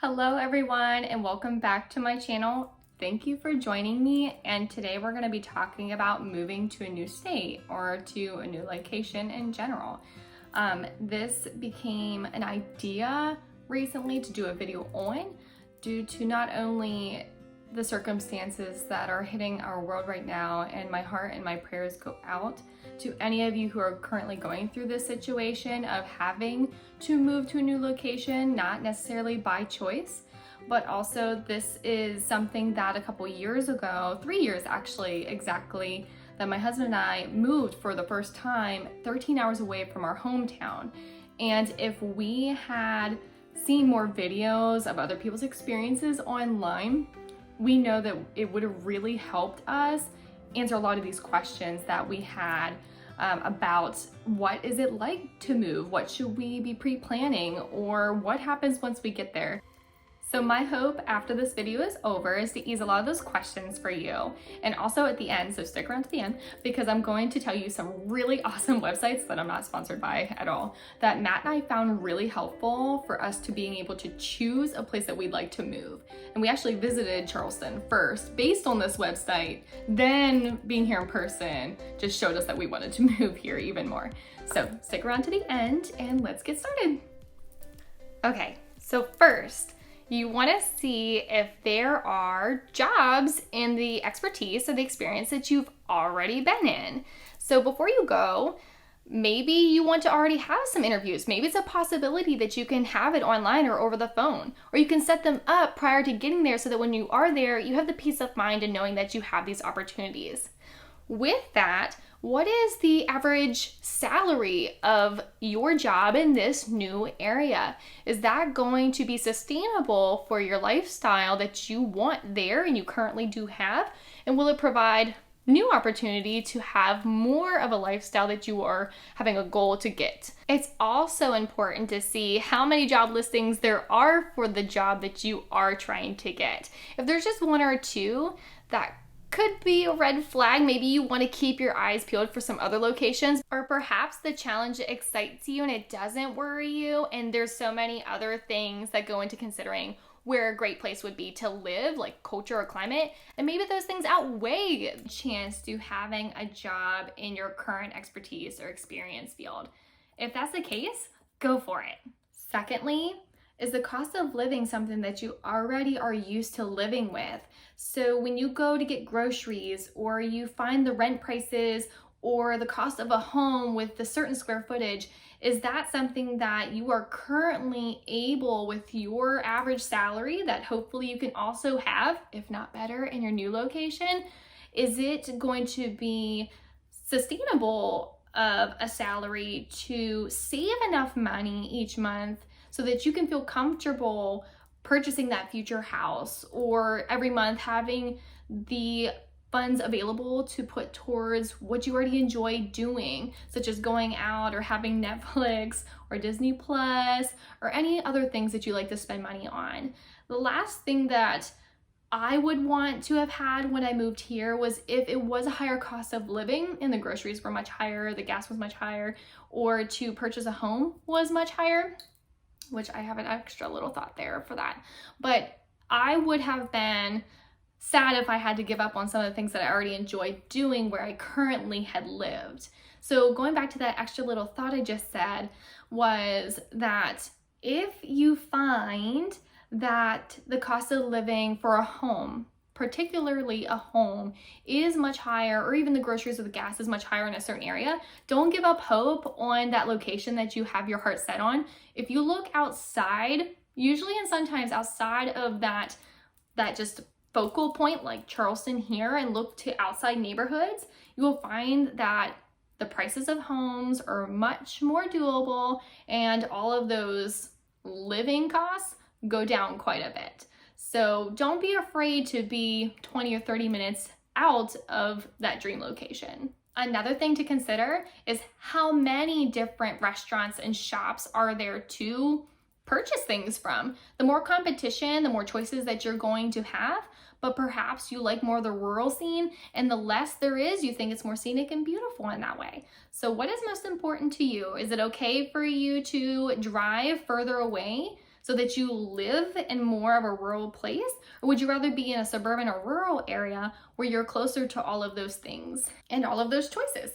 Hello everyone and welcome back to my channel. Thank you for joining me, and today we're going to be talking about moving to a new state or to a new location in general. This became an idea recently to do a video on due to not only the circumstances that are hitting our world right now, and my heart and my prayers go out to any of you who are currently going through this situation of having to move to a new location, not necessarily by choice, but also this is something that a couple years ago, 3 years actually exactly, that my husband and I moved for the first time 13 hours away from our hometown. And if we had seen more videos of other people's experiences online, we know that it would have really helped us answer a lot of these questions that we had about what is it like to move, what should we be pre-planning, or what happens once we get there. So my hope after this video is over is to ease a lot of those questions for you, and also at the end, so stick around to the end, because I'm going to tell you some really awesome websites that I'm not sponsored by at all, that Matt and I found really helpful for us to being able to choose a place that we'd like to move. And we actually visited Charleston first based on this website, then being here in person just showed us that we wanted to move here even more. So stick around to the end and let's get started. Okay, so first, you want to see if there are jobs in the expertise or the experience that you've already been in. So before you go, maybe you want to already have some interviews. Maybe it's a possibility that you can have it online or over the phone, or you can set them up prior to getting there so that when you are there, you have the peace of mind in knowing that you have these opportunities. With that, what is the average salary of your job in this new area? Is that going to be sustainable for your lifestyle that you want there and you currently do have? And will it provide new opportunity to have more of a lifestyle that you are having a goal to get? It's also important to see how many job listings there are for the job that you are trying to get. If there's just one or two, that could be a red flag. Maybe you want to keep your eyes peeled for some other locations, or perhaps the challenge excites you and it doesn't worry you, and there's so many other things that go into considering where a great place would be to live, like culture or climate, and maybe those things outweigh the chance to having a job in your current expertise or experience field. If that's the case, go for it. Secondly, is the cost of living something that you already are used to living with? So when you go to get groceries, or you find the rent prices or the cost of a home with the certain square footage, is that something that you are currently able with your average salary that hopefully you can also have, if not better, in your new location? Is it going to be sustainable of a salary to save enough money each month so that you can feel comfortable purchasing that future house, or every month having the funds available to put towards what you already enjoy doing, such as going out or having Netflix or Disney Plus or any other things that you like to spend money on? The last thing that I would want to have had when I moved here was if it was a higher cost of living and the groceries were much higher, the gas was much higher, or to purchase a home was much higher, which I have an extra little thought there for that. But I would have been sad if I had to give up on some of the things that I already enjoyed doing where I currently had lived. So going back to that extra little thought I just said, was that if you find that the cost of living for a home, particularly a home, is much higher, or even the groceries or the gas is much higher in a certain area, don't give up hope on that location that you have your heart set on. If you look outside, usually and sometimes outside of that just focal point like Charleston here, and look to outside neighborhoods, you will find that the prices of homes are much more doable, and all of those living costs go down quite a bit. So don't be afraid to be 20 or 30 minutes out of that dream location. Another thing to consider is how many different restaurants and shops are there to purchase things from. The more competition, the more choices that you're going to have, but perhaps you like more of the rural scene, and the less there is, you think it's more scenic and beautiful in that way. So what is most important to you? Is it okay for you to drive further away so that you live in more of a rural place? Or would you rather be in a suburban or rural area where you're closer to all of those things and all of those choices?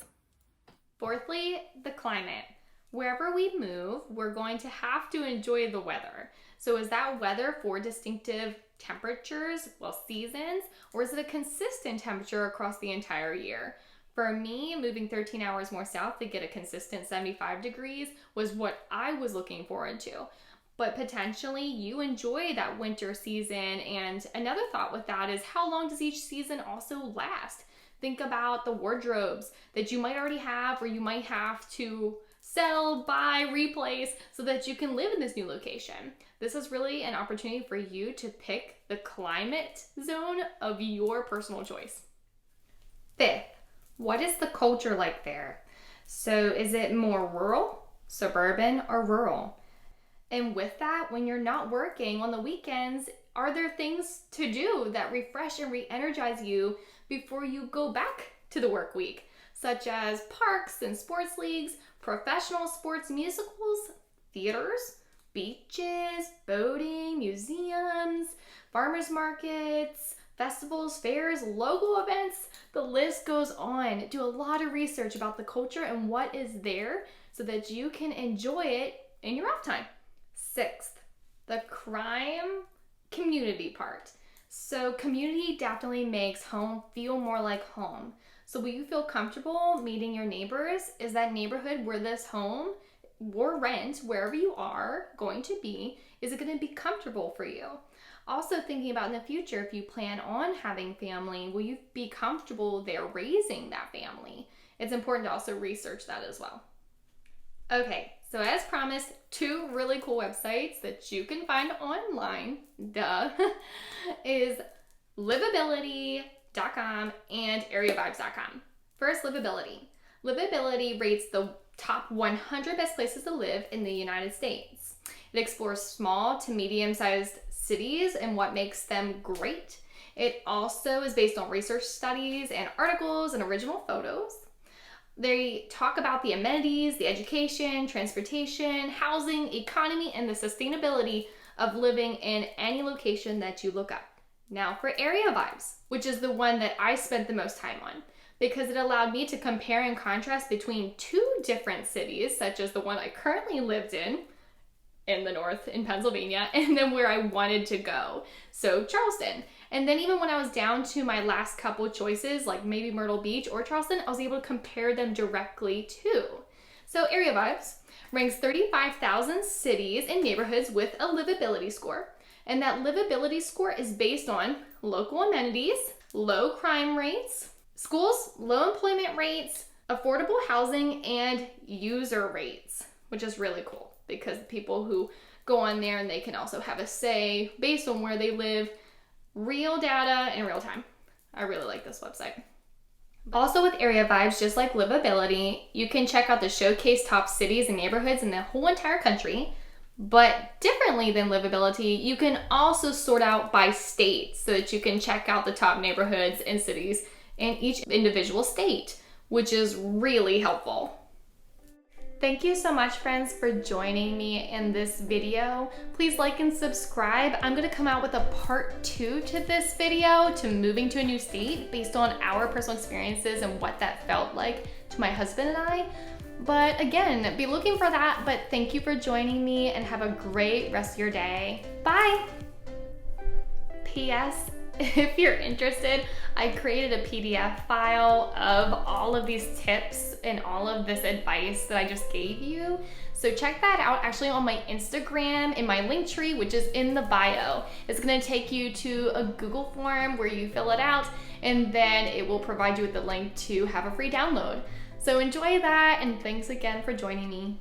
Fourthly, the climate. Wherever we move, we're going to have to enjoy the weather. So is that weather for distinctive temperatures, seasons, or is it a consistent temperature across the entire year? For me, moving 13 hours more south to get a consistent 75 degrees was what I was looking forward to. But potentially you enjoy that winter season. And another thought with that is, how long does each season also last? Think about the wardrobes that you might already have, or you might have to sell, buy, replace, so that you can live in this new location. This is really an opportunity for you to pick the climate zone of your personal choice. Fifth, what is the culture like there? So is it more rural, suburban, or rural? And with that, when you're not working on the weekends, are there things to do that refresh and re-energize you before you go back to the work week, such as parks and sports leagues, professional sports musicals, theaters, beaches, boating, museums, farmers markets, festivals, fairs, local events? The list goes on. Do a lot of research about the culture and what is there so that you can enjoy it in your off time. Sixth, the crime community part. So community definitely makes home feel more like home. So will you feel comfortable meeting your neighbors? Is that neighborhood where this home or rent, wherever you are going to be, is it going to be comfortable for you? Also thinking about in the future, if you plan on having family, will you be comfortable there raising that family? It's important to also research that as well. Okay, so as promised, 2 really cool websites that you can find online, is livability.com and areavibes.com. First, Livability. Livability rates the top 100 best places to live in the United States. It explores small to medium-sized cities and what makes them great. It also is based on research studies and articles and original photos. They talk about the amenities, the education, transportation, housing, economy, and the sustainability of living in any location that you look up. Now for Area Vibes, which is the one that I spent the most time on, because it allowed me to compare and contrast between 2 different cities, such as the one I currently lived in the north in Pennsylvania, and then where I wanted to go, so Charleston. And then even when I was down to my last couple choices, like maybe Myrtle Beach or Charleston, I was able to compare them directly too. So Area Vibes ranks 35,000 cities and neighborhoods with a livability score. And that livability score is based on local amenities, low crime rates, schools, low employment rates, affordable housing, and user rates, which is really cool because people who go on there and they can also have a say based on where they live, real data in real time. I really like this website. Also with Area Vibes, just like Livability, you can check out the showcase top cities and neighborhoods in the whole entire country. But differently than Livability, you can also sort out by state so that you can check out the top neighborhoods and cities in each individual state, which is really helpful. Thank you so much, friends, for joining me in this video. Please like and subscribe. I'm gonna come out with a part 2 to this video, to moving to a new state, based on our personal experiences and what that felt like to my husband and I. But again, be looking for that. But thank you for joining me and have a great rest of your day. Bye. P.S. If you're interested, I created a PDF file of all of these tips and all of this advice that I just gave you. So check that out actually on my Instagram in my link tree, which is in the bio. It's gonna take you to a Google form where you fill it out, and then it will provide you with the link to have a free download. So enjoy that, and thanks again for joining me.